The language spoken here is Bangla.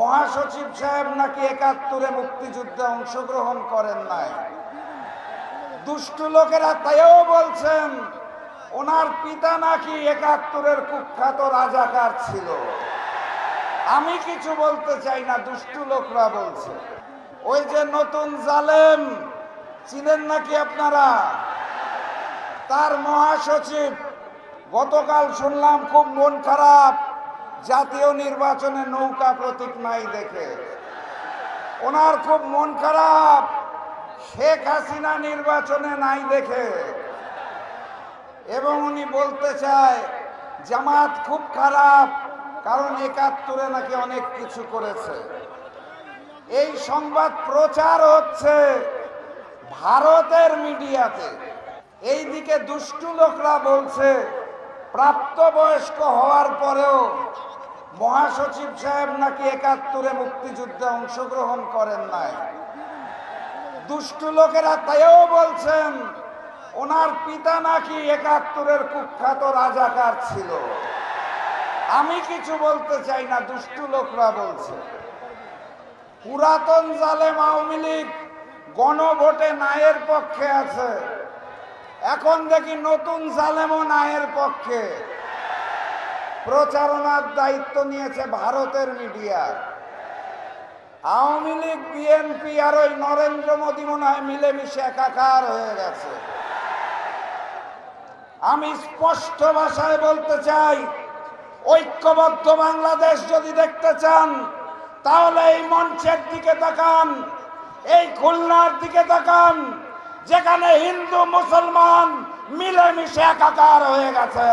মহাসচিব সাহেব নাকি ৭১-এ মুক্তিযুদ্ধে অংশগ্রহণ করেন নাই। দুষ্টু লোকেরা তাইও বলছেন ওনার পিতা নাকি ৭১-এর কুখ্যাত রাজাকার ছিল। আমি কিছু বলতে চাই না, দুষ্টু লোকরা বলছে। ওই যে নতুন জালেম ছিলেন নাকি আপনারা, তার মহাসচিব গতকাল শুনলাম খুব মন খারাপ, জাতীয় নির্বাচনে নৌকা প্রতীক নাই দেখে। ওনার খুব মন খারাপ শেখ হাসিনা নির্বাচনে নাই দেখে, এবং উনি বলতে চায় জামাত খুব খারাপ কারণ ৭১-এ নাকি অনেক কিছু করেছে। এই সংবাদ প্রচার হচ্ছে ভারতের মিডিয়াতে। এইদিকে দুষ্টু লোকরা বলছে প্রাপ্তবয়স্ক হওয়ার পরেও মহাসচিব সাহেব নাকি ৭১-এ মুক্তিযুদ্ধে অংশগ্রহণ করেন নাই। দুষ্টু লোকেরা তাইও বলছেন ওনার পিতা নাকি ৭১-এর কুখ্যাত রাজাকার ছিল। আমি কিছু বলতে চাই না, দুষ্টু লোকরা বলছে। পুরাতন জালেম আওয়ামী লীগ গণভোটে নায়ের পক্ষে আছে, এখন দেখি নতুন জালেমও নায়ের পক্ষে। প্রচারণার দায়িত্ব নিয়েছে ভারতের মিডিয়া। আওয়ামী লীগ, বিএনপি আর ওই নরেন্দ্র মোদী মনে হয় মিলেমিশে একাকার হয়ে গেছে। আমি স্পষ্ট ভাষায় বলতে চাই, ঐক্যবদ্ধ বাংলাদেশ যদি দেখতে চান তাহলে এই মঞ্চের দিকে তাকান, এই খুলনার দিকে তাকান, যেখানে হিন্দু মুসলমান মিলেমিশে একাকার হয়ে গেছে।